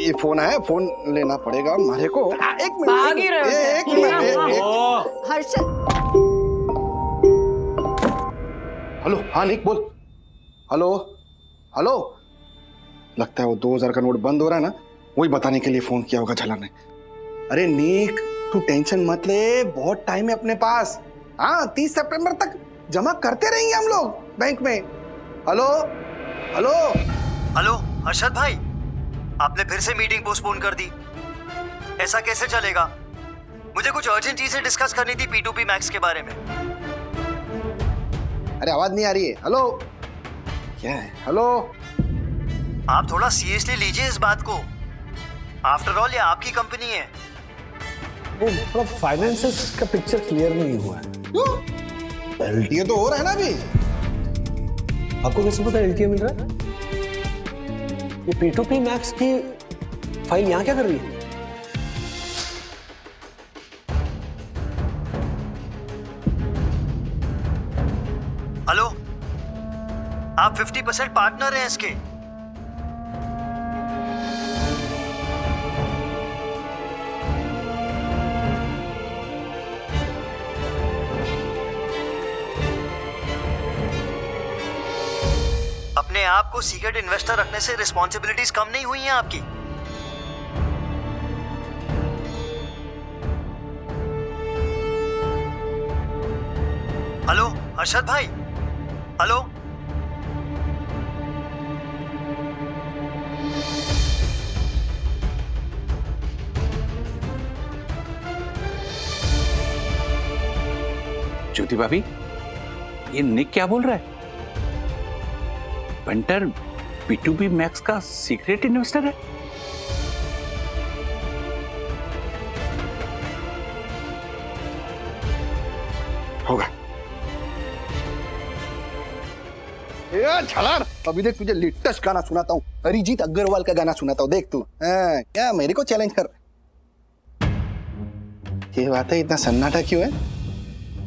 ये फोन आया, फोन लेना पड़ेगा हमारे को। एक भाग ही रहे हो। एक मिनट। हर्षद, हेलो, हाँ निक बोल। हेलो हेलो, लगता है वो 2000 का नोट बंद हो रहा है ना, वही बताने के लिए फोन किया होगा झलर ने। अरे निक, तू टेंशन मत ले, बहुत टाइम है अपने पास। हाँ, 30 सितंबर तक जमा करते रहेंगे हम लोग बैंक में। हेलो हेलो हेलो हर्षद भाई, आपने फिर से मीटिंग पोस्टपोन कर दी। ऐसा कैसे चलेगा? मुझे कुछ अर्जेंट चीजें डिस्कस करनी थी P2P मैक्स के बारे में। अरे आवाज नहीं आ रही है। हेलो, क्या है? हेलो, आप थोड़ा सीरियसली लीजिए इस बात को। आफ्टर ऑल ये आपकी कंपनी है। वो फाइनेंसेस का पिक्चर क्लियर नहीं हुआ है। एलटीए तो हो रहा है ना अभी। आपको कैसे पता एलटीए मिल रहा है? ये P2P मैक्स की फाइल यहाँ क्या कर रही है? हेलो, आप 50% पार्टनर हैं इसके। अपने आप को सीक्रेट इन्वेस्टर रखने से रिस्पॉन्सिबिलिटीज कम नहीं हुई हैं आपकी। हेलो हर्षद भाई, हेलो। ज्योति भाभी, ये निक क्या बोल रहा है? बंटर P2P मैक्स का सीक्रेट इन्वेस्टर है? होगा। यार झलर, अभी देख तुझे लेटेस्ट गाना सुनाता हूँ, अरिजीत अग्रवाल का गाना सुनाता हूँ, देख तू। क्या मेरे को चैलेंज कर? ये बात है, इतना सन्नाटा क्यों है?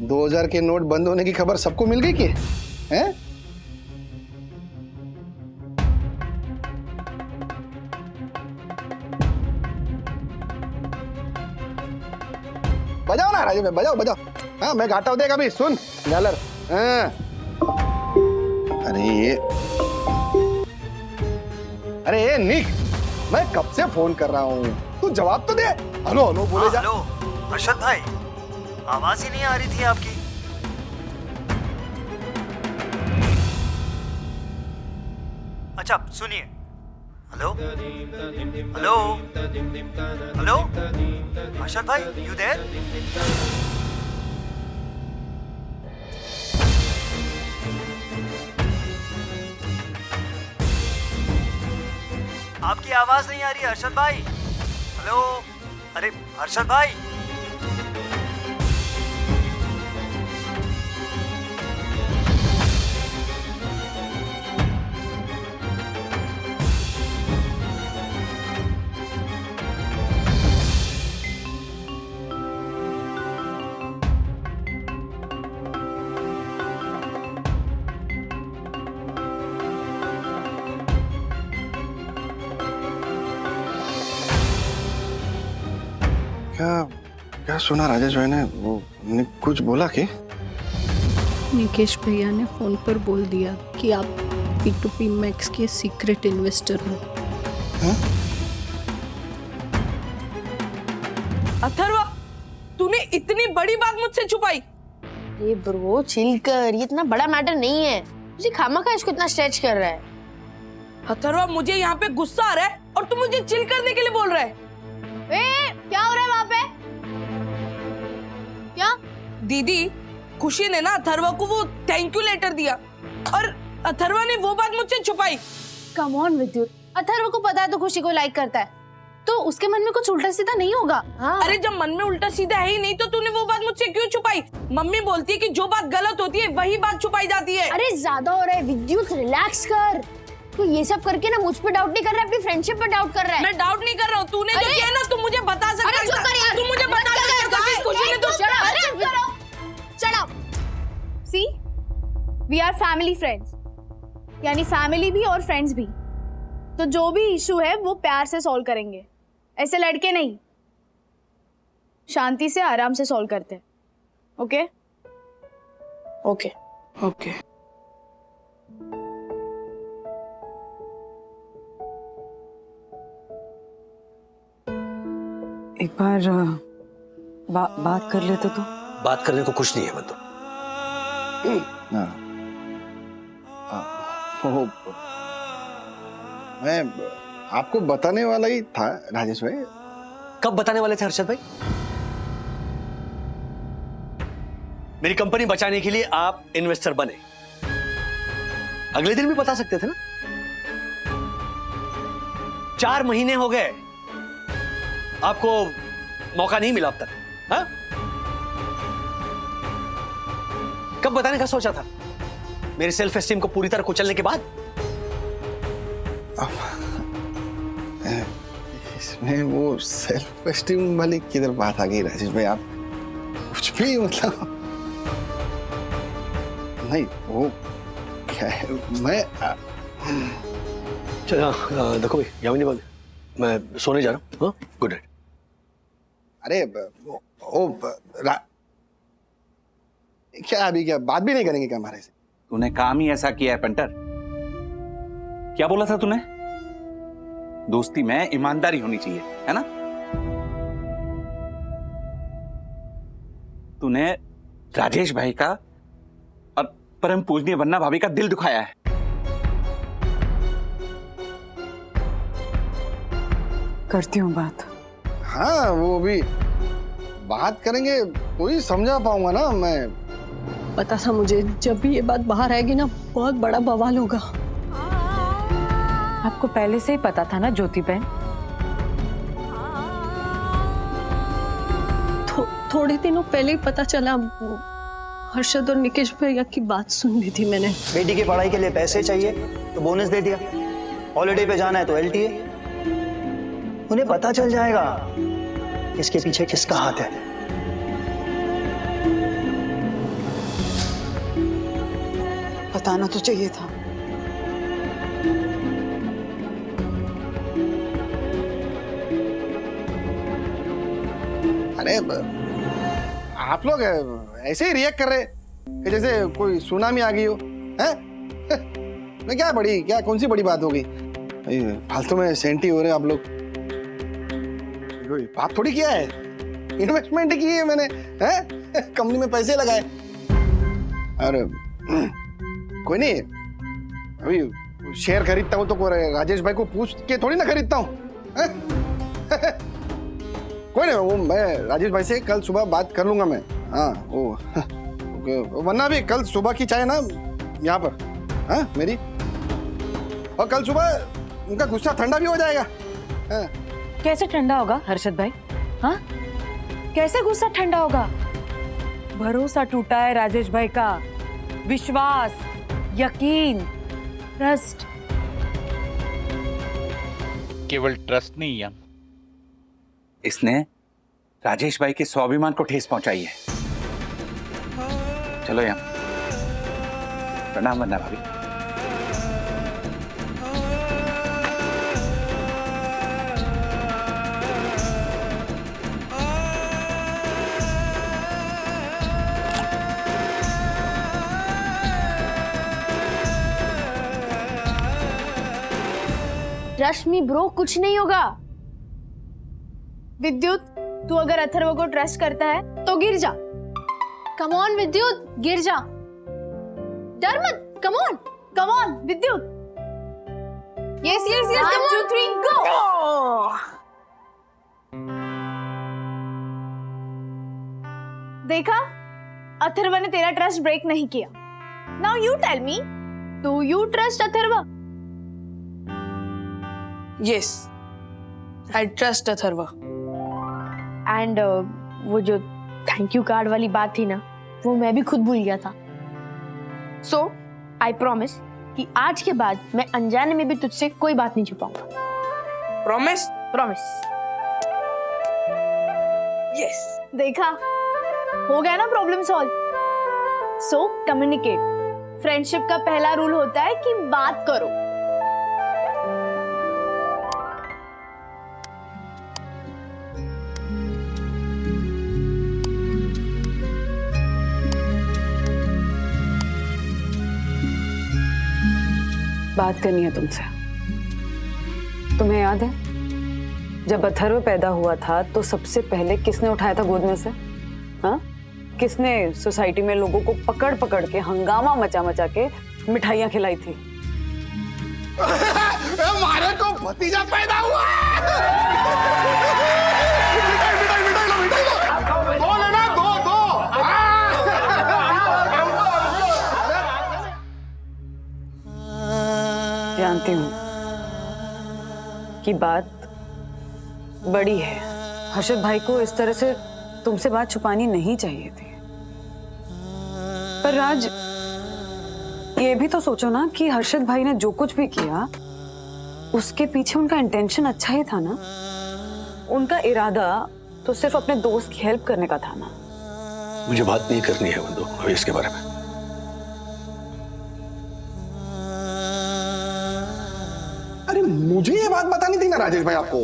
2000 के नोट बंद होने की खबर सबको मिल गई क्या? हैं? बजाओ ना राजू भाई, बजाओ बजाओ। हाँ, मैं गाता हूँ, देख अभी सुन झालर। हाँ। अरे ये निक, मैं कब से फोन कर रहा हूँ, तू जवाब तो दे। हेलो हेलो बोले जा। हेलो हर्षद भाई, आवाज ही नहीं आ रही थी आपकी। अच्छा सुनिए। हेलो हेलो हेलो, हर्षद भाई, यू देयर? आपकी आवाज नहीं आ रही हर्षद भाई। हेलो, अरे हर्षद भाई। क्या सुना राजेश भाई ने? वो ने कुछ बोला कि निकेश भैया ने फोन पर बोल दिया कि आप P2P मैक्स के सीक्रेट इन्वेस्टर हो। अथर्वा, तूने इतनी बड़ी बात मुझसे छुपाई? ये ब्रो चिल कर, ये इतना बड़ा मैटर नहीं है। तुझे खामखा इसको इतना स्ट्रेच कर रहा है। अथर्वा, मुझे यहाँ पे गुस्सा आ रहा है और तू मुझे चिल करने के लिए बोल रहा है। क्या हो रहा है वहाँ पे? क्या? दीदी, खुशी ने ना अथर्वा को वो थैंक यू लेटर दिया और अथर्वा ने वो बात मुझसे छुपाई। कम ऑन विद्युत, अथर्व को पता है तो खुशी को लाइक करता है, तो उसके मन में कुछ उल्टा सीधा नहीं होगा। हाँ। अरे जब मन में उल्टा सीधा है ही नहीं तो तूने वो बात मुझसे क्यों छुपाई? मम्मी बोलती है कि जो बात गलत होती है वही बात छुपाई जाती है। अरे ज्यादा हो रहा है विद्युत, रिलैक्स कर। तू ये सब करके ना मुझ पे डाउट नहीं कर रहा है, अपनी फ्रेंडशिप पे डाउट कर रहा है। मैं डाउट नहीं कर रहा हूँ, तूने जो किया ना, तू मुझे बता सकता है। अरे चुप कर यार, तू मुझे बता सकता है खुशी ने तो। Shut up. See, we are family friends. यानी फैमिली भी और फ्रेंड्स भी। तो जो भी इशू है वो प्यार से सॉल्व करेंगे, ऐसे लड़के नहीं, शांति से आराम से सॉल्व करते हैं। Okay okay okay. एक बार बात कर लेते तो। बात करने को कुछ नहीं है बंधु। वो मैं आपको बताने वाला ही था राजेश भाई। कब बताने वाले थे हर्षद भाई? मेरी कंपनी बचाने के लिए आप इन्वेस्टर बने, अगले दिन भी बता सकते थे ना। 4 महीने हो गए, आपको मौका नहीं मिला अब तक। हाँ? कब बताने का सोचा था? मेरे सेल्फ एस्टीम को पूरी तरह कुचलने के बाद? इसमें वो सेल्फ एस्टीम वाली किधर बात आ गई राजेश भाई? आप कुछ भी मतलब नहीं, वो क्या है, मैं चलो देखो भाई, यामिनी बोल, मैं सोने जा रहा हूँ। हाँ, गुड नाइट। अरे क्या अभी क्या बात भी नहीं करेंगे क्या हमारे से? तूने काम ही ऐसा किया है पेंटर। क्या बोला था तूने? दोस्ती में ईमानदारी होनी चाहिए, है ना? तूने राजेश भाई का और परम पूजनीय वन्ना भाभी का दिल दुखाया है। करती हूँ बात। हाँ, वो भी बात करेंगे तो ही समझा पाऊंगा ना मैं। पता था मुझे, जब भी ये बात बाहर आएगी ना बहुत बड़ा बवाल होगा। आपको पहले से ही पता था ना ज्योति बहन? थोड़े दिनों पहले ही पता चला। हर्षद और निकेश भैया की बात सुन ली थी मैंने। बेटी की पढ़ाई के लिए पैसे चाहिए तो बोनस दे दिया, हॉलिडे पे जाना है तो LTA। उन्हें पता चल जाएगा किसके पीछे किसका हाथ है। बताना तो चाहिए था। अरे आप लोग ऐसे ही रिएक्ट कर रहे कि जैसे कोई सुनामी आ गई हो, हैं? मैं क्या कौन सी बड़ी बात होगी? फालतू में सेंटी हो रहे आप लोग। बात थोड़ी किया है, इन्वेस्टमेंट की है मैंने, हैं? कंपनी में पैसे लगाए। अरे कोई नहीं, अभी शेयर खरीदता हूँ तो राजेश भाई को पूछ के थोड़ी ना खरीदता हूँ। कोई नहीं, वो मैं राजेश भाई से कल सुबह बात कर लूंगा मैं। हाँ वो वरना भी कल सुबह की चाय ना यहाँ पर, हाँ मेरी, और कल सुबह उनका गुस्सा ठंडा भी हो जाएगा। हाँ। कैसे ठंडा होगा हर्षद भाई? हाँ, कैसे गुस्सा ठंडा होगा? भरोसा टूटा है राजेश भाई का, विश्वास, यकीन, ट्रस्ट। केवल ट्रस्ट नहीं है, इसने राजेश भाई के स्वाभिमान को ठेस पहुंचाई है। चलो यहाँ, प्रणाम वन्ना भाभी। रश्मि ब्रो, कुछ नहीं होगा। विद्युत, तू अगर अथर्व को ट्रस्ट करता है तो गिर जा। कम ऑन विद्युत, गिर जा, डर मत। Come on, come on Vidyut. Yes yes yes, 1 2 3 go. देखा, अथर्व ने तेरा ट्रस्ट ब्रेक नहीं किया। Now you tell me, do you trust Atharva? Yes, I trust Atharva. And वो जो थैंक यू कार्ड वाली बात थी ना, वो मैं भी खुद भूल गया था। सो आई प्रॉमिस कि आज के बाद मैं अनजाने में भी तुझसे कोई बात नहीं छुपाऊंगा। प्रॉमिस? प्रॉमिस। यस। देखा, हो गया ना प्रॉब्लम सॉल्व। सो कम्युनिकेट। फ्रेंडशिप का पहला रूल होता है कि बात करो। बात करनी है तुमसे। तुम्हें याद है जब अथर्व पैदा हुआ था तो सबसे पहले किसने उठाया था गोद में से? हाँ, किसने सोसाइटी में लोगों को पकड़ पकड़ के हंगामा मचा मचा के मिठाइयाँ खिलाई थी? हमारे को भतीजा पैदा हुआ। दो लेना, दो। जानती हूँ कि बात बड़ी है। हर्षद भाई को इस तरह से तुमसे बात छुपानी नहीं चाहिए थी। पर राज, ये भी तो सोचो ना कि हर्षद भाई ने जो कुछ भी किया उसके पीछे उनका इंटेंशन अच्छा ही था ना। उनका इरादा तो सिर्फ अपने दोस्त की हेल्प करने का था ना। मुझे बात नहीं करनी है बंधु अभी इसके बारे में। अरे मुझे ये बात बतानी थी ना राजेश भाई आपको।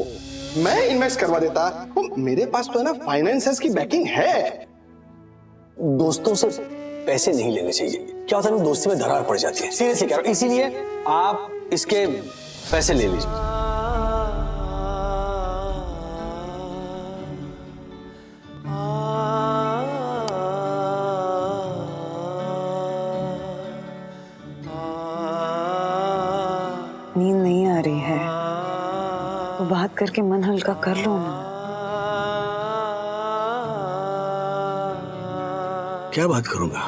मैं इन्वेस्ट करवा देता। तो मेरे पास तो है ना फाइनेंसर्स की बैकिंग है। दोस्तों से पैसे नहीं लेने चाहिए। क्या होता है ना, दोस्ती में दरार पड़ जाती है। सीरियसली कह रहा हूं, इसीलिए आप इसके पैसे ले लीजिए। नींद नहीं आ रही है तो बात करके मन हल्का कर लो ना। क्या बात करूंगा,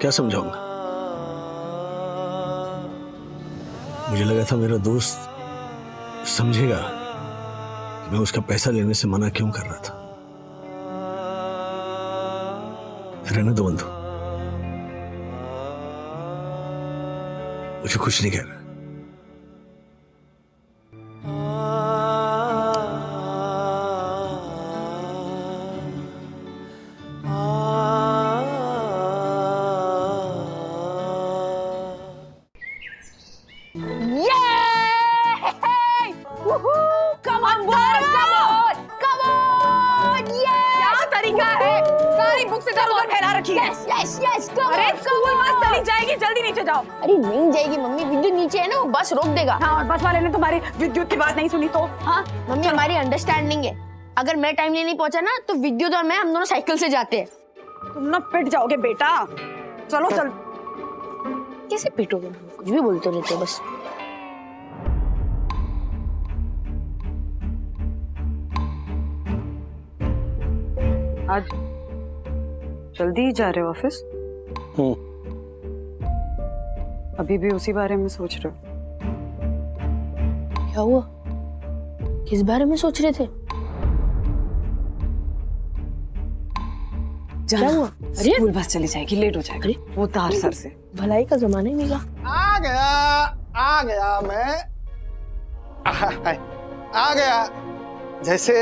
क्या समझाऊंगा? मुझे लगा था मेरा दोस्त समझेगा कि मैं उसका पैसा लेने से मना क्यों कर रहा था। रहने दो बंधु, मुझे कुछ नहीं कह रहा। अरे नहीं जाएगी मम्मी, विद्युत नीचे है ना, वो बस रोक देगा। हाँ, और बस वाले ने तुम्हारी विद्युत की बात नहीं सुनी तो? हाँ मम्मी, हमारी अंडरस्टैंडिंग है, अगर मैं टाइम नहीं पहुंचा ना तो विद्युत और मैं हम दोनों साइकिल से जाते हैं। तुम ना पिट जाओगे बेटा। चलो चल। कैसे पिटोगे? कुछ भी बोलते रहते हो बस। आज जल्दी ही जा रहे हो ऑफिस? अभी भी उसी बारे में सोच रहे हो? क्या हुआ? किस बारे में सोच रहे थे? क्या हुआ? अरे स्कूल बस चली जाएगी, लेट हो जाएगी। वो तार सर से। भलाई का जमाना ही नहीं रहा। आ गया मैं। आ गया जैसे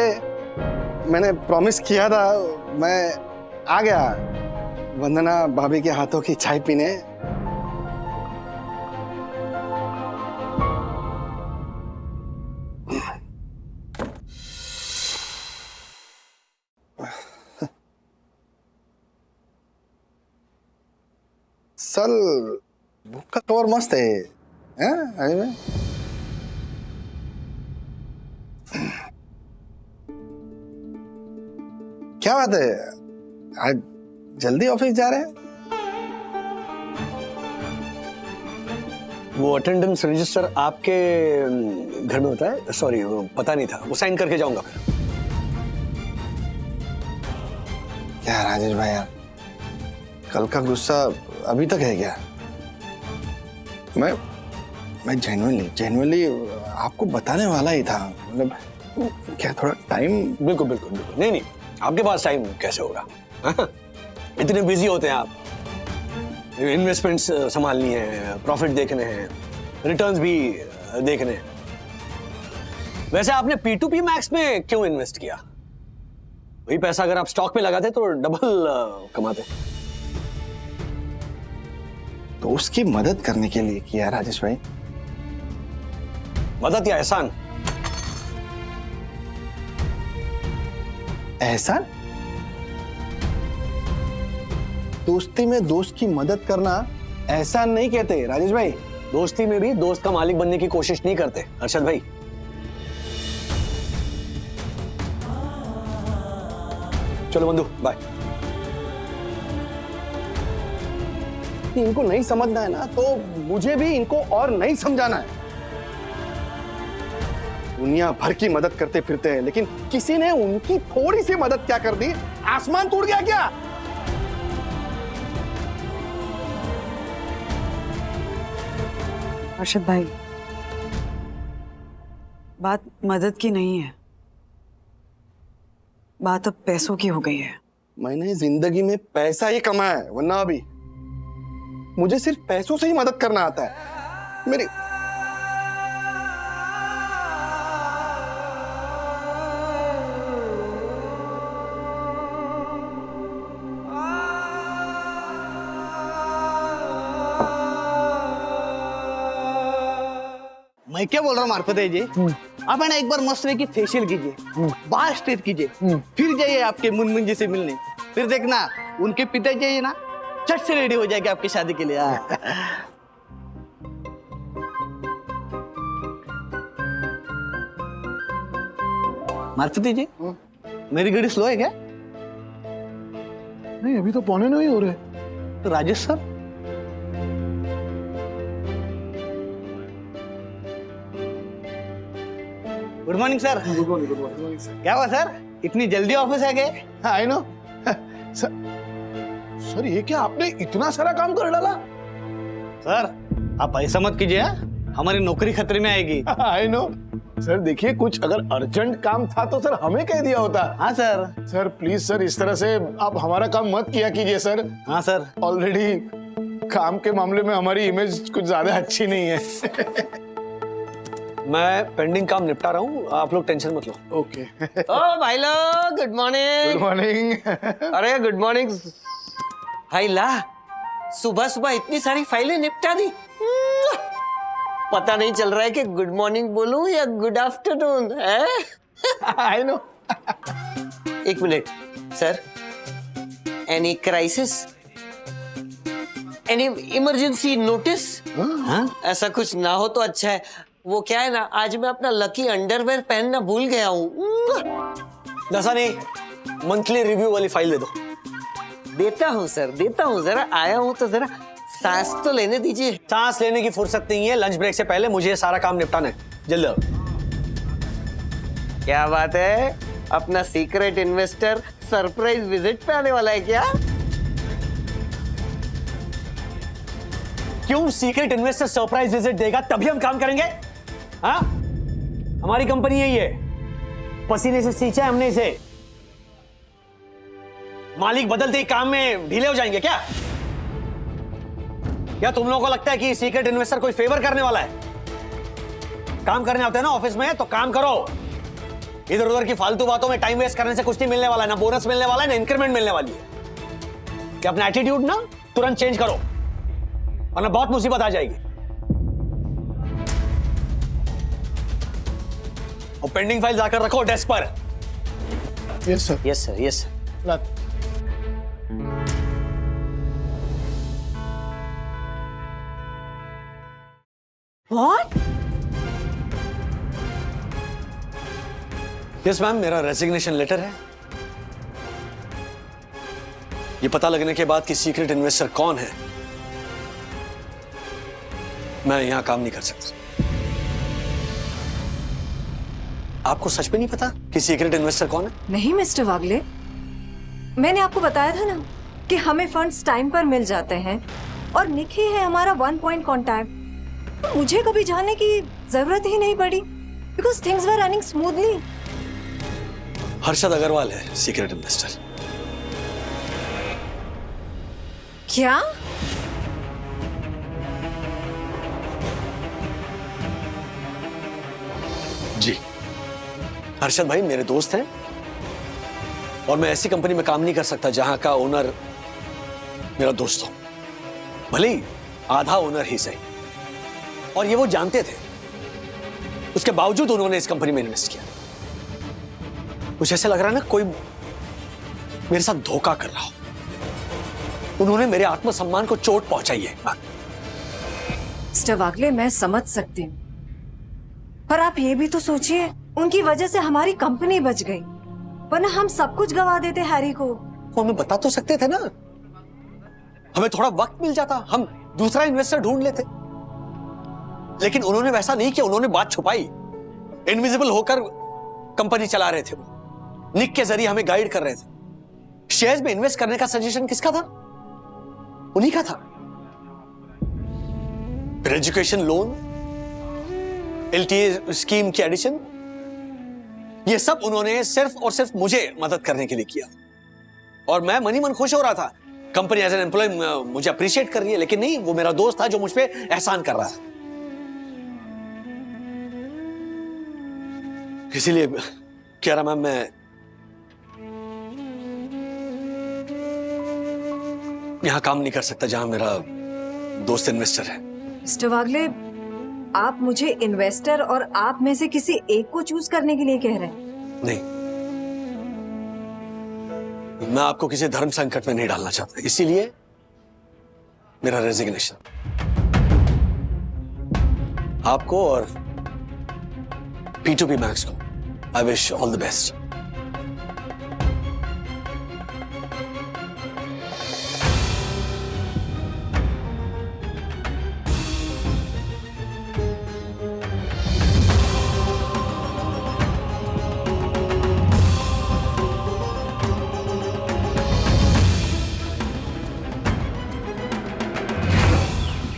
मैंने प्रॉमिस किया था। मैं आ गया वंदना भाभी के हाथों की चाय पीने। सल बुक का कवर मस्त है, अरे में क्या बात है, आज जल्दी ऑफिस जा रहे हैं? वो अटेंडेंस रजिस्टर आपके घर में होता है? सॉरी, वो पता नहीं था, वो साइन करके जाऊंगा फिर। क्या राजेश भाई यार, कल का गुस्सा अभी तक है क्या? मैं जेन्युइनली आपको बताने वाला ही था। मतलब क्या थोड़ा टाइम? बिल्कुल बिल्कुल बिल्कुल। नहीं, आपके पास टाइम कैसे होगा? इतने बिजी होते हैं आप। इन्वेस्टमेंट्स संभालनी है, प्रॉफिट देखने हैं, रिटर्न्स भी देखने हैं। वैसे आपने P2P मैक्स में क्यों इन्वेस्ट किया? वही पैसा अगर आप स्टॉक में लगाते तो डबल कमाते। तो उसकी मदद करने के लिए किया राजेश भाई। मदद या एहसान? एहसान? दोस्ती में दोस्त की मदद करना एहसान नहीं कहते राजेश भाई। दोस्ती में भी दोस्त का मालिक बनने की कोशिश नहीं करते अरशद भाई। चलो बंधु, बाय। इनको नहीं समझना है ना तो मुझे भी इनको और नहीं समझाना है। दुनिया भर की मदद करते फिरते हैं, लेकिन किसी ने उनकी थोड़ी सी मदद क्या कर दी? आसमान टूट गया क्या? अर्शद भाई, बात मदद की नहीं है, बात अब पैसों की हो गई है। मैंने जिंदगी में पैसा ही कमाया है, वरना अभी मुझे सिर्फ पैसों से ही मदद करना आता है। मेरी मैं क्या बोल रहा हूँ मार्फते जी, आप है ना एक बार मस्त की फेशियल कीजिए, बाल स्ट्रेट कीजिए, फिर जाइए आपके मुनमुन जी से मिलने, फिर देखना उनके पिताजी जाइए ना झट से रेडी हो जाएगा आपकी शादी के लिए। मार्फते जी, मेरी गाड़ी स्लो है क्या? नहीं, अभी तो 8:45 ही हो रहे। तो Rajesh sir, good morning sir. Good morning, good morning sir. क्या हुआ सर, इतनी जल्दी ऑफिस आ गए? आई नो सर, ये क्या आपने इतना सारा काम कर डाला? सर आप ऐसा मत कीजिए, हमारी नौकरी खतरे में आएगी। आई नो सर, देखिए कुछ अगर अर्जेंट काम था तो सर हमें कह दिया होता। हाँ सर। सर प्लीज सर, इस तरह से आप हमारा काम मत किया कीजिए सर। हाँ सर। ऑलरेडी काम के मामले में हमारी इमेज कुछ ज्यादा अच्छी नहीं है। मैं पेंडिंग काम निपटा रहा हूँ, आप लोग टेंशन मत लो। ओके। ओ भाई लोग, गुड मॉर्निंग। Good morning. अरे गुड मॉर्निंग भाई। ला, सुबह सुबह इतनी सारी फाइलें निपटा दी, पता नहीं चल रहा है कि गुड मॉर्निंग बोलूं या गुड आफ्टरनून है। I know. एक minute sir, any crisis, any emergency notice? ऐसा कुछ ना हो तो अच्छा है। वो क्या है ना, आज मैं अपना लकी अंडरवेयर पहनना भूल गया हूँ। दसा नहीं, मंथली रिव्यू वाली फाइल दे दो। देता हूँ सर, देता हूँ। जरा आया हूँ तो जरा सांस तो लेने दीजिए। सांस लेने की फुर्सत नहीं है, लंच ब्रेक से पहले मुझे ये सारा काम निपटाना है, जल्दी आओ। क्या बात है, अपना सीक्रेट इन्वेस्टर सरप्राइज विजिट पे आने वाला है क्या? क्यों सीक्रेट इन्वेस्टर सरप्राइज विजिट देगा तभी हम काम करेंगे? हाँ, हमारी कंपनी है ये, पसीने से सींचा है हमने इसे। मालिक बदलते ही काम में ढीले हो जाएंगे क्या? क्या तुम लोगों को लगता है कि सीक्रेट इन्वेस्टर कोई फेवर करने वाला है? काम करने आते हैं ना ऑफिस में तो काम करो। इधर उधर की फालतू बातों में टाइम वेस्ट करने से कुछ नहीं मिलने वाला है, ना बोनस मिलने वाला है, ना इंक्रीमेंट मिलने वाली है। कि अपना एटीट्यूड ना तुरंत चेंज करो, वरना बहुत मुसीबत आ जाएगी। और पेंडिंग फाइल जाकर रखो डेस्क पर। Yes sir. Yes sir, yes sir. What? Yes ma'am, मेरा रेजिग्नेशन लेटर है। ये पता लगने के बाद कि सीक्रेट इन्वेस्टर कौन है, मैं यहां काम नहीं कर सकता। आपको सच में नहीं पता कि सीक्रेट इन्वेस्टर कौन है? नहीं मिस्टर वागले, मैंने आपको बताया था ना कि हमें फंड्स टाइम पर मिल जाते हैं और निक ही है हमारा 1 पॉइंट कॉन्टैक्ट। तो मुझे कभी जाने की जरूरत ही नहीं पड़ी because things were running smoothly. Harshad Agarwal है सीक्रेट इन्वेस्टर। क्या? जी, हर्षद भाई मेरे दोस्त हैं और मैं ऐसी कंपनी में काम नहीं कर सकता जहां का ओनर मेरा दोस्त हो, भले ही आधा ओनर ही सही। और ये वो जानते थे, उसके बावजूद उन्होंने इस कंपनी में इन्वेस्ट किया। कुछ ऐसे लग रहा है ना कोई मेरे साथ धोखा कर रहा हो। उन्होंने मेरे आत्मसम्मान को चोट पहुंचाई है। मिस्टर वागले, मैं समझ सकती हूँ, पर आप ये भी तो सोचिए, उनकी वजह से हमारी कंपनी बच गई, वरना हम सब कुछ गवा देते हैरी को। वो हमें बता तो सकते थे ना, हमें थोड़ा वक्त मिल जाता, हम दूसरा इन्वेस्टर ढूंढ लेते। लेकिन उन्होंने वैसा नहीं किया, उन्होंने बात छुपाई। इनविजिबल होकर कंपनी चला रहे थे वो, निक के जरिए हमें गाइड कर रहे थे। शेयर्स में इन्वेस्ट करने का सजेशन किसका था? उन्हीं का था। फिर एजुकेशन लोन, एलटीए स्कीम की एडिशन, ये सब उन्होंने सिर्फ और सिर्फ मुझे मदद करने के लिए किया। और मैं मनी मन खुश हो रहा था, कंपनी एज एन एम्प्लॉय मुझे अप्रिशिएट कर रही है। लेकिन नहीं, वो मेरा दोस्त था जो मुझ पे एहसान कर रहा था। इसीलिए कह रहा मैम, मैं यहां काम नहीं कर सकता जहां मेरा दोस्त इन्वेस्टर है। मिस्टर वागले, आप मुझे इन्वेस्टर और आप में से किसी एक को चूज करने के लिए कह रहे हैं? नहीं, मैं आपको किसी धर्म संकट में नहीं डालना चाहता, इसीलिए मेरा रेजिग्नेशन। आपको और P2P मैक्स को I wish all the best.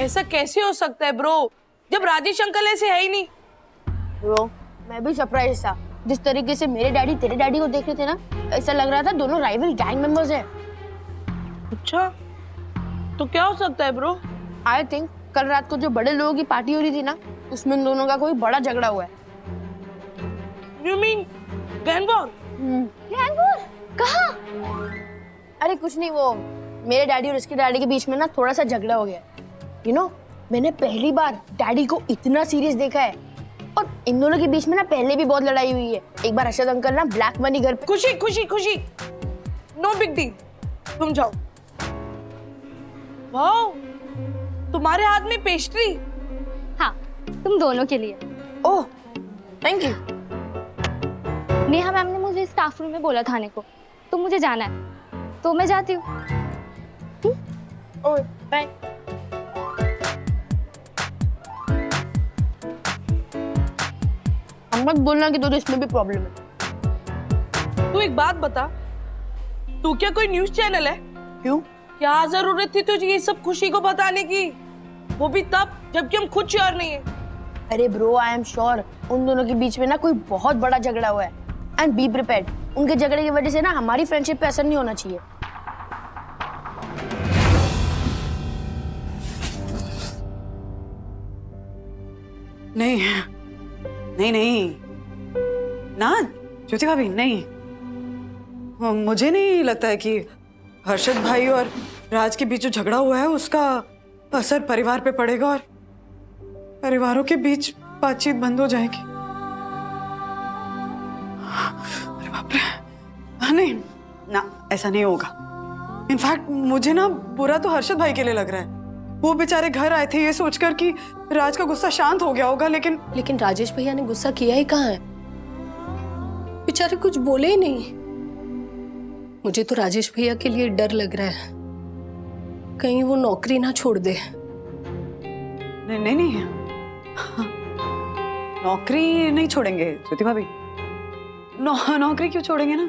ऐसा कैसे हो सकता है ब्रो, जब राजेश अंकल ऐसे है ही नहीं। ब्रो, मैं भी सरप्राइज था। जिस तरीके से मेरे डैडी तेरे डैडी को देख रहे थे ना, ऐसा लग रहा था दोनों राइवल गैंग मेंबर्स हैं। अच्छा, तो क्या हो सकता है ब्रो? आई थिंक कल रात को जो बड़े लोगों की पार्टी हो रही थी ना, उसमें इन दोनों का कोई बड़ा झगड़ा हुआ है। You mean gang war? Gang war? कहाँ? अरे कुछ नहीं, वो मेरे डैडी और इसके डैडी के बीच में ना थोड़ा सा झगड़ा हो गया। You know, मैंने पहली बार डैडी को इतना सीरियस देखा है। और इन दोनों के बीच में ना पहले भी बहुत लड़ाई हुई है। एक बार अर्शद अंकल ना ब्लैक मनी घर पे। खुशी खुशी खुशी, नो बिग डील, तुम जाओ। वाओ, तुम्हारे हाथ में पेस्ट्री। हाँ, तुम दोनों के लिए। ओह, थैंक यू। नेहा मैम ने मुझे स्टाफ रूम में बोला था आने को, तो मुझे जाना है, तो मैं जाती हूँ। ओह, बाय। मत बोलना कि तो इसमें भी प्रॉब्लम है। तू एक बात बता, तू क्या कोई न्यूज़ चैनल है? क्यों? क्या जरूरत थी तुझे ये सब खुशी को बताने की, वो भी तब जबकि हम खुद श्योर नहीं है। अरे ब्रो, आई एम श्योर उन दोनों के बीच में ना कोई बहुत बड़ा झगड़ा हुआ है। एंड बी प्रिपेयर्ड, उनके झगड़े की वजह से ना हमारी फ्रेंडशिप पे असर नहीं होना चाहिए। नहीं नहीं नहीं ना ज्योति भाभी, नहीं, मुझे नहीं लगता है कि हर्षद भाई और राज के बीच जो झगड़ा हुआ है उसका असर परिवार पे पड़ेगा और परिवारों के बीच बातचीत बंद हो जाएगी। अरे बाप रे, नहीं ना, ऐसा नहीं होगा। इनफैक्ट मुझे ना बुरा तो हर्षद भाई के लिए लग रहा है। वो बेचारे घर आए थे ये सोचकर कि राज का गुस्सा शांत हो गया होगा, लेकिन राजेश भैया ने गुस्सा किया ही कहाँ है? बेचारे कुछ बोले ही नहीं। मुझे तो राजेश भैया के लिए डर लग रहा है, कहीं वो नौकरी ना छोड़ दे। नहीं नहीं नहीं, नौकरी नहीं छोड़ेंगे ज्योति भाभी। नौकरी क्यों छोड़ेंगे ना?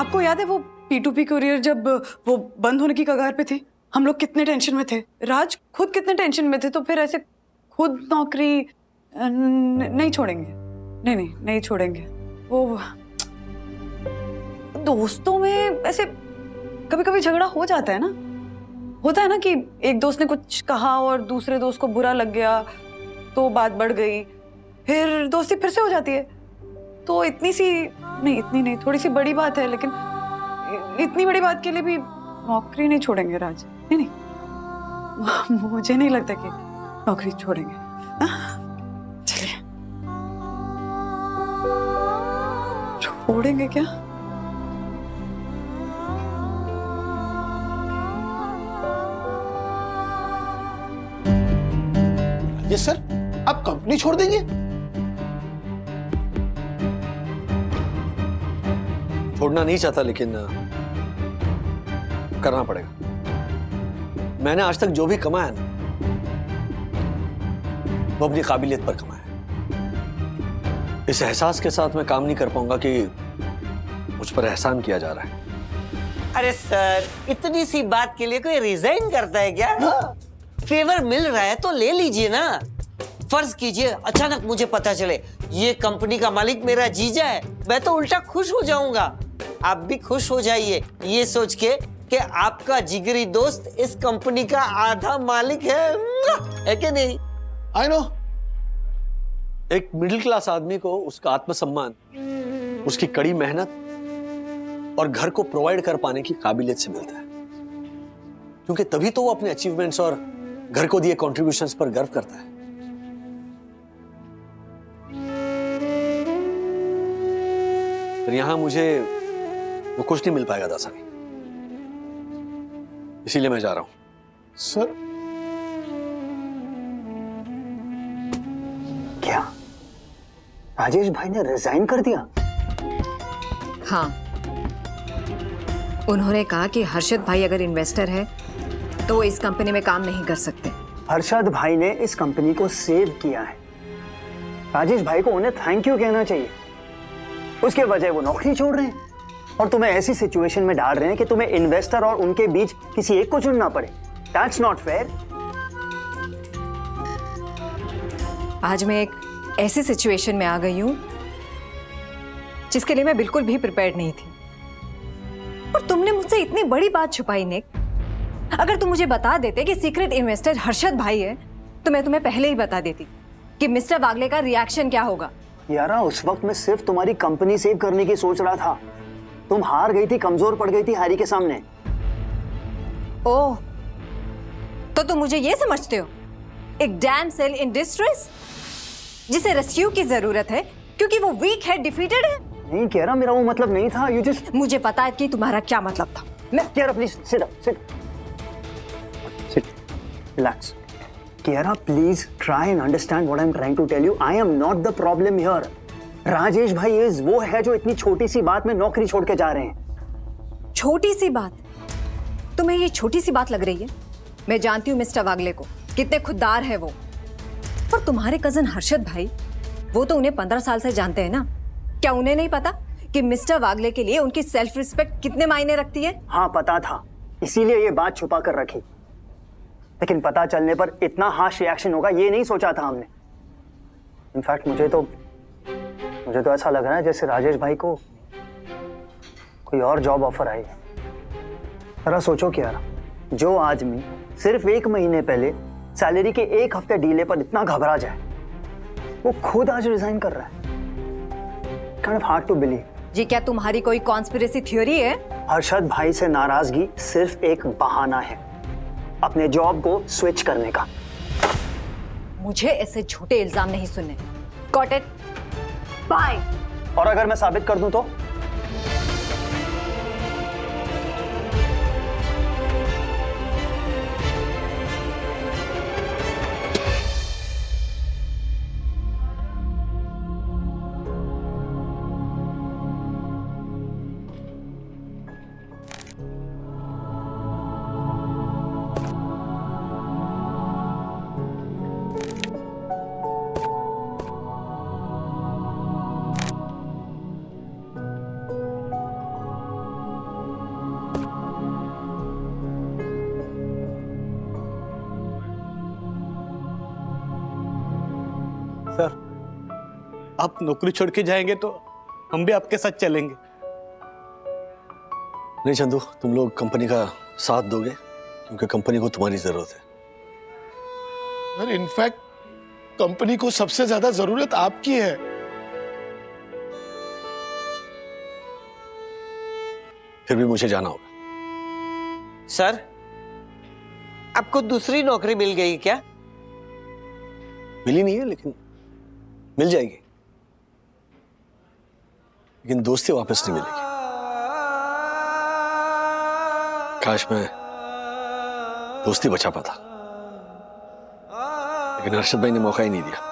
आपको याद है वो P2P कुरियर जब वो बंद होने की कगार पे थे, हम लोग कितने टेंशन में थे, राज खुद कितने टेंशन में थे, तो फिर ऐसे खुद नौकरी नहीं छोड़ेंगे। नहीं नहीं नहीं छोड़ेंगे। वो दोस्तों में ऐसे कभी कभी झगड़ा हो जाता है ना, होता है ना कि एक दोस्त ने कुछ कहा और दूसरे दोस्त को बुरा लग गया तो बात बढ़ गई, फिर दोस्ती फिर से हो जाती है। तो इतनी नहीं, थोड़ी सी बड़ी बात है, लेकिन इतनी बड़ी बात के लिए भी नौकरी नहीं छोड़ेंगे राज। नहीं, मुझे नहीं लगता कि नौकरी छोड़ेंगे। चलिए, छोड़ेंगे क्या? यस सर, आप कंपनी छोड़ देंगे? छोड़ना नहीं चाहता, लेकिन करना पड़ेगा। मैंने आज तक जो भी कमाया ना, वो अपनी काबिलियत पर कमाया। इस एहसास के साथ मैं काम नहीं कर पाऊंगा कि मुझ पर एहसान किया जा रहा है। अरे सर, इतनी सी बात के लिए कोई रिजाइन करता है क्या? फेवर मिल रहा है तो ले लीजिए ना। फर्ज कीजिए अचानक मुझे पता चले ये कंपनी का मालिक मेरा जीजा है, मैं तो उल्टा खुश हो जाऊंगा। आप भी खुश हो जाइए ये सोच के कि आपका जिगरी दोस्त इस कंपनी का आधा मालिक है कि नहीं? आई नो। एक मिडिल क्लास आदमी को उसका आत्मसम्मान, उसकी कड़ी मेहनत और घर को प्रोवाइड कर पाने की काबिलियत से मिलता है, क्योंकि तभी तो वो अपने अचीवमेंट्स और घर को दिए कंट्रीब्यूशंस पर गर्व करता है। पर यहां मुझे वो कुछ नहीं मिल पाएगा दासानी, इसीलिए मैं जा रहा हूं। सर, क्या राजेश भाई ने रिजाइन कर दिया? हाँ, उन्होंने कहा कि हर्षद भाई अगर इन्वेस्टर है तो वो इस कंपनी में काम नहीं कर सकते। हर्षद भाई ने इस कंपनी को सेव किया है। राजेश भाई को उन्हें थैंक यू कहना चाहिए। उसके बजाय वो नौकरी छोड़ रहे हैं और तुम्हें ऐसी सिचुएशन में डाल रहे हैं कि तुम्हें इन्वेस्टर और उनके बीच किसी एक को चुनना पड़े। That's not fair. आज मैं एक ऐसी सिचुएशन में आ गई हूं जिसके लिए मैं बिल्कुल भी प्रिपेयर्ड नहीं थी, और तुमने मुझसे इतनी बड़ी बात छुपाई निक। अगर तुम मुझे बता देते कि सीक्रेट इन्वेस्टर हर्षद भाई है तो मैं तुम्हें पहले ही बता देती कि मिस्टर वागले का रिएक्शन क्या होगा। यारा, उस वक्त मैं सिर्फ तुम्हारी कंपनी सेव करने की सोच रहा था। तुम हार गई थी, कमजोर पड़ गई थी हैरी के सामने। ओह, तो तुम मुझे ये समझते हो एक डैम सेल इन डिस्ट्रेस जिसे रेस्क्यू की जरूरत है क्योंकि वो वीक है, डिफीटेड है? नहीं कह रहा, मेरा वो मतलब नहीं था। यू जस्ट, मुझे पता है कि तुम्हारा क्या मतलब था। मैं Kiara please sit up, sit relax. Kiara please try and understand what I am trying to tell you. I am not the problem here. Rajesh भाई इज वो है जो इतनी छोटी सी बात में नौकरी छोड़ के जा रहे हैं। छोटी सी बात? तुम्हें ये छोटी सी बात लग रही है? मैं जानती हूँ मिस्टर वागले को, कितने खुददार है वो। और तुम्हारे कजन हर्षद भाई, वो तो उन्हें 15 साल से जानते हैं ना। क्या उन्हें नहीं पता कि मिस्टर वागले के लिए उनकी सेल्फ रिस्पेक्ट कितने मायने रखती है? हाँ पता था, इसीलिए ये बात छुपा कर रखी। लेकिन पता चलने पर इतना हार्श रिएक्शन होगा ये नहीं सोचा था हमने। इनफैक्ट मुझे तो ऐसा लग रहा है जैसे राजेश भाई को कोई और जॉब ऑफर आई है। जरा सोचो क्या, जो आदमी सिर्फ 1 महीने पहले सैलरी के 1 हफ्ते डीले पर इतना घबरा जाए, वो खुद आज रिजाइन कर रहा है। Kind of hard to believe. जी, क्या तुम्हारी कोई कॉन्स्पिरेसी थ्योरी है? हर्षद भाई से नाराजगी सिर्फ एक बहाना है अपने जॉब को स्विच करने का। मुझे ऐसे झूठे इल्जाम नहीं सुनने। Got it? Bye. और अगर मैं साबित कर दूं तो? सर, आप नौकरी छोड़ के जाएंगे तो हम भी आपके साथ चलेंगे। नहीं चंदू, तुम लोग कंपनी का साथ दोगे क्योंकि कंपनी को तुम्हारी जरूरत है। सर, इनफैक्ट कंपनी को सबसे ज्यादा जरूरत आपकी है। फिर भी मुझे जाना होगा। सर, आपको दूसरी नौकरी मिल गई क्या? मिली नहीं है, लेकिन मिल जाएगी। लेकिन दोस्ती वापस नहीं मिलेगी। काश मैं दोस्ती बचा पाता, लेकिन हर्षद भाई ने मौका ही नहीं दिया।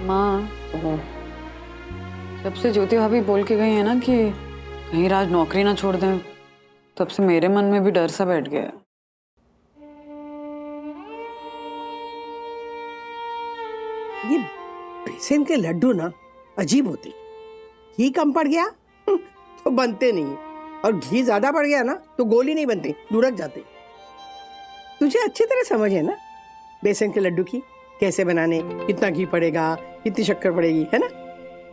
माँ, जब से ज्योति भाभी बोल के गई है ना कि कहीं राज नौकरी ना छोड़ दें, तब से मेरे मन में भी डर सा बैठ गया है। ये बेसन के लड्डू ना अजीब होते, घी कम पड़ गया तो बनते नहीं, और घी ज्यादा पड़ गया ना तो गोली नहीं बनती, लुढ़क जाते। तुझे अच्छी तरह समझ है ना बेसन के लड्डू की, कैसे बनाने, कितना घी पड़ेगा, कितनी शक्कर पड़ेगी, है ना?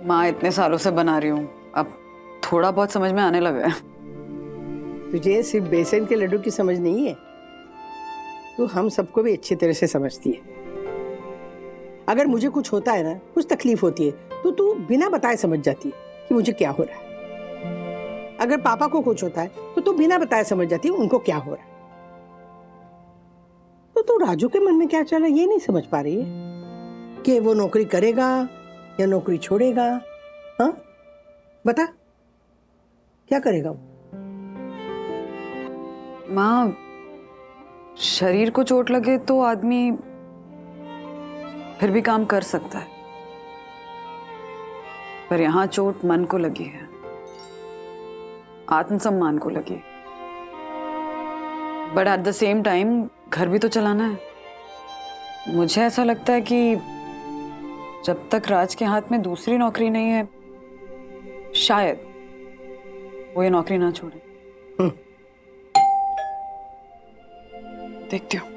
माँ इतने सालों से बना रही हूँ, अब थोड़ा बहुत समझ में आने लगा है। तुझे सिर्फ बेसन के लड्डू की समझ नहीं है, तू हम सबको भी अच्छी तरह से समझती है। अगर मुझे कुछ होता है ना, कुछ तकलीफ होती है, तो तू बिना बताए समझ जाती है कि मुझे क्या हो रहा है। अगर पापा को कुछ होता है तो तू बिना बताए समझ जाती है उनको क्या हो रहा है। तो तू राजू के मन में क्या चल रहा है ये नहीं समझ पा रही है कि वो नौकरी करेगा या नौकरी छोड़ेगा। हाँ बता, क्या करेगा वो? माँ, शरीर को चोट लगे तो आदमी फिर भी काम कर सकता है, पर यहाँ चोट मन को लगी है, आत्मसम्मान को लगी। But at the same time घर भी तो चलाना है। मुझे ऐसा लगता है कि जब तक राज के हाथ में दूसरी नौकरी नहीं है, शायद वो ये नौकरी ना छोड़े। देखती हूँ।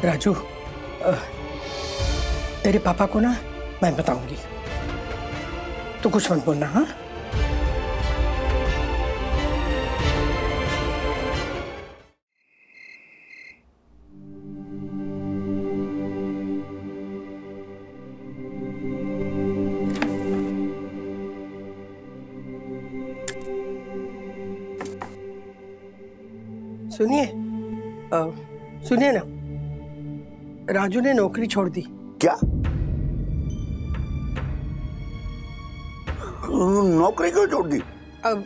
राजू, तेरे पापा को ना मैं बताऊंगी, तू कुछ मत बोलना। हाँ सुनिए, सुनिए ना, राजू ने नौकरी छोड़ दी। क्या? नौकरी क्यों छोड़ दी? अब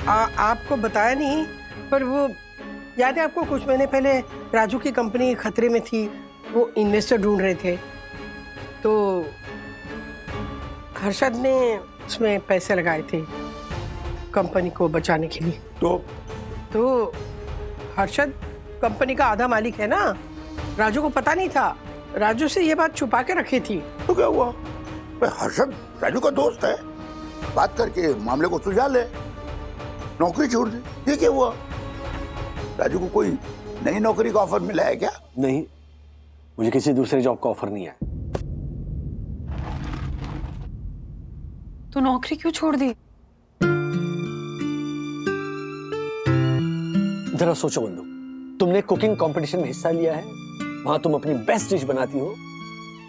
आपको बताया नहीं, पर वो याद है आपको, कुछ महीने पहले राजू की कंपनी खतरे में थी, वो इन्वेस्टर ढूंढ रहे थे, तो हर्षद ने उसमें पैसे लगाए थे कंपनी को बचाने के लिए। तो हर्षद कंपनी का आधा मालिक है ना, राजू को पता नहीं था, राजू से ये बात छुपा के रखी थी। तो क्या हुआ? हर्षद राजू का दोस्त है, बात करके मामले को सुलझा ले, नौकरी छोड़ दी, ये क्या हुआ? राजू को कोई नई नौकरी का ऑफर मिला है क्या? नहीं, मुझे किसी दूसरे जॉब का ऑफर नहीं है। तो नौकरी क्यों छोड़ दी? जरा सोचो बंधु, तुमने कुकिंग कंपटीशन में हिस्सा लिया है, वहां तुम अपनी बेस्ट डिश बनाती हो,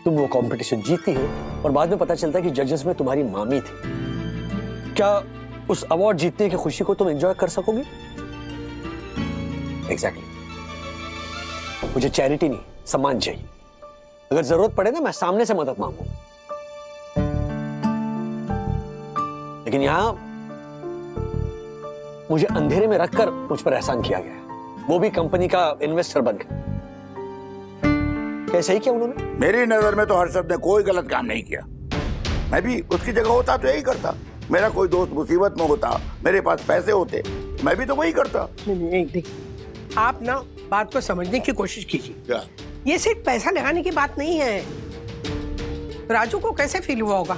तुम वो कंपटीशन जीतती हो और बाद में पता चलता है कि जजेस में तुम्हारी मामी थी। क्या उस अवार्ड जीतने की खुशी को तुम एंजॉय कर सकोगी? एग्जैक्टली। मुझे चैरिटी नहीं, सम्मान चाहिए। अगर जरूरत पड़े ना, मैं सामने से मदद मांगू, लेकिन यहां मुझे अंधेरे में रखकर मुझ पर एहसान किया गया है, वो भी कंपनी का इन्वेस्टर बनकर। कैसे ही किया उन्होंने? मेरी नजर में तो हर्षद ने कोई गलत काम नहीं किया। मैं भी उसकी जगह होता तो यही करता। मेरा कोई दोस्त मुसीबत में होता, मेरे पास पैसे होते, मैं भी तो वही करता। नहीं देखिए, आप ना बात को समझने की कोशिश कीजिए। क्या? ये सिर्फ पैसा लगाने की बात नहीं है। राजू को कैसे फील हुआ होगा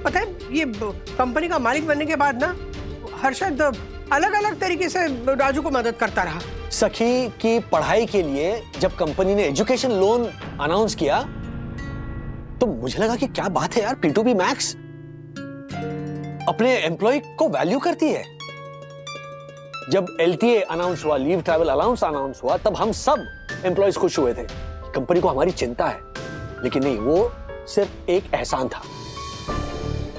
पता है? ये कंपनी का मालिक बनने के बाद ना हर्षद अलग अलग तरीके से राजू को मदद करता रहा। सखी की पढ़ाई के लिए जब कंपनी ने एजुकेशन लोन अनाउंस किया तो मुझे लगा कि क्या बात है यार, P2P मैक्स अपने एम्प्लॉय को वैल्यू करती है। जब LTA अनाउंस हुआ, लीव ट्रैवल अलाउंस अनाउंस हुआ, तब हम सब एम्प्लॉयज खुश हुए थे। कंपनी को हमारी चिंता है, लेकिन नहीं, वो सिर्फ एक एहसान था,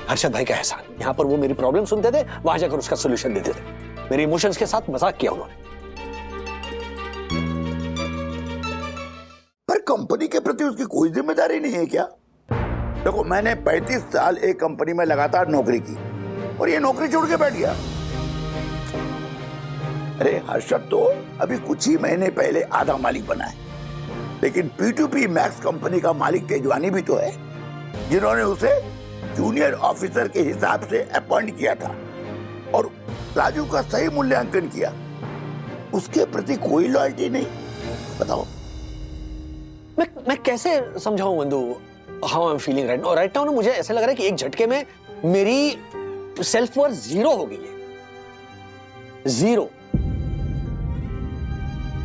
हर्षद भाई का एहसान। यहां पर वो मेरी प्रॉब्लम सुनते थे, वहां जाकर उसका सोल्यूशन देते थे। मेरे इमोशंस के साथ मजाक किया उन्होंने। पर कंपनी के प्रति उसकी कोई जिम्मेदारी नहीं है क्या? देखो, मैंने 35 साल एक कंपनी में लगातार नौकरी की और ये नौकरी छोड़ के बैठ गया। अरे हर्षद तो अभी कुछ ही महीने पहले आधा मालिक बना है, लेकिन P2P मैक्स कंपनी का मालिक तेजवानी भी तो है, जिन्होंने उसे जूनियर ऑफिसर के हिसाब से अपॉइंट किया था और राजू का सही मूल्यांकन किया। उसके प्रति कोई लॉयल्टी नहीं। बताओ मैं कैसे समझाऊं बंधु how I am feeling right now? Right now ना मुझे ऐसा लग रहा है कि एक झटके में मेरी सेल्फ वर्थ जीरो हो गई है। जीरो।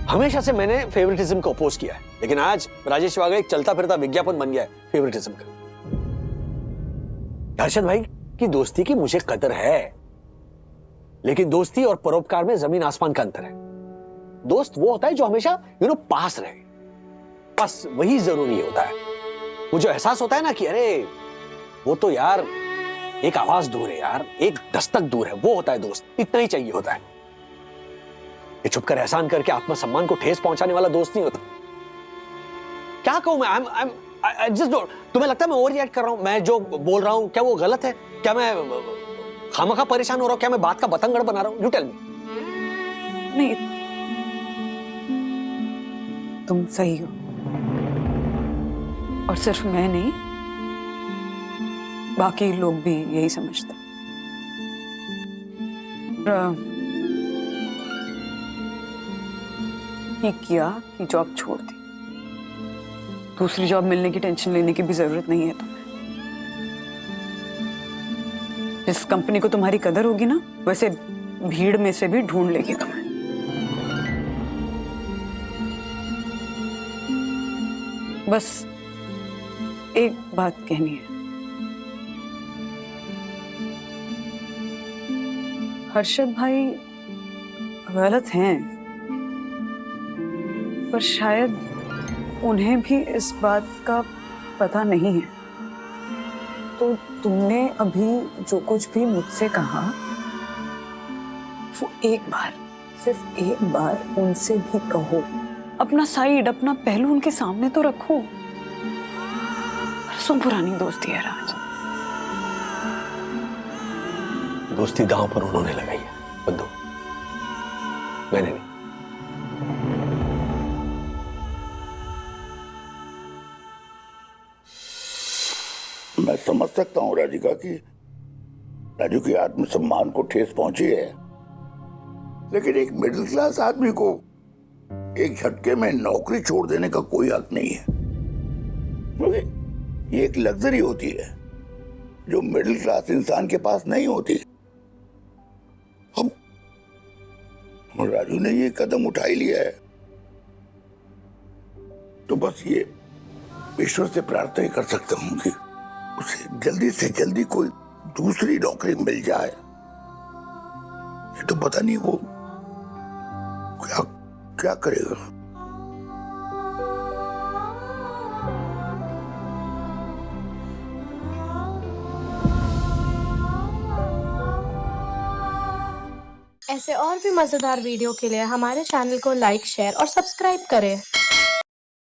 हमेशा से मैंने फेवरेटिज्म को अपोज किया है, लेकिन आज राजेश वाघ एक चलता फिरता विज्ञापन बन गया है फेवरेटिज्म का। हर्षद भाई की दोस्ती की मुझे कदर है, लेकिन दोस्ती और परोपकार में जमीन आसमान का अंतर है। दोस्त वो होता है जो हमेशा पास रहे, बस वही जरूरी होता है। वो जो एहसास होता है ना कि अरे वो तो यार एक आवाज दूर है यार, एक दस्तक दूर है, वो होता है दोस्त। इतना ही चाहिए होता है। ये छुपकर एहसान करके आत्मसम्मान को ठेस पहुंचाने वाला दोस्त नहीं होता। क्या कहूं मैं? I just don't। तुम्हें लगता है मैं ओवर रिएक्ट कर रहा हूं? मैं जो बोल रहा हूं क्या वो गलत है? क्या मैं खामखा परेशान हो रहा हूं? क्या मैं बात का बतंगड़ बना रहा हूं? You tell me. नहीं, तुम सही हो, और सिर्फ मैं नहीं, बाकी लोग भी यही समझते। ठीक किया कि जॉब छोड़ दी। दूसरी जॉब मिलने की टेंशन लेने की भी जरूरत नहीं है तुम्हें। जिस कंपनी को तुम्हारी कदर होगी ना, वैसे भीड़ में से भी ढूंढ लेगी तुम्हें। बस एक बात कहनी है, हर्षद भाई गलत हैं, पर शायद उन्हें भी इस बात का पता नहीं है। तो तुमने अभी जो कुछ भी मुझसे कहा, वो एक बार, सिर्फ एक बार उनसे भी कहो। अपना साइड, अपना पहलू उनके सामने तो रखो। परसों पुरानी दोस्ती है राज। दोस्ती दांव पर उन्होंने लगाई है बंधु, मैंने नहीं। मैं समझ सकता हूँ राधिका कि राजू की आत्मसम्मान को ठेस पहुंची है, लेकिन एक मिडिल क्लास आदमी को एक झटके में नौकरी छोड़ देने का कोई हक नहीं है। ये एक लग्जरी होती है जो मिडिल क्लास इंसान के पास नहीं होती। अब राजू ने ये कदम उठा ही लिया है, तो बस ये ईश्वर से प्रार्थना ही कर सकता हूँ कि उसे जल्दी से जल्दी कोई दूसरी नौकरी मिल जाए, ये तो पता नहीं वो क्या क्या करेगा। ऐसे और भी मजेदार वीडियो के लिए हमारे चैनल को लाइक, शेयर और सब्सक्राइब करें।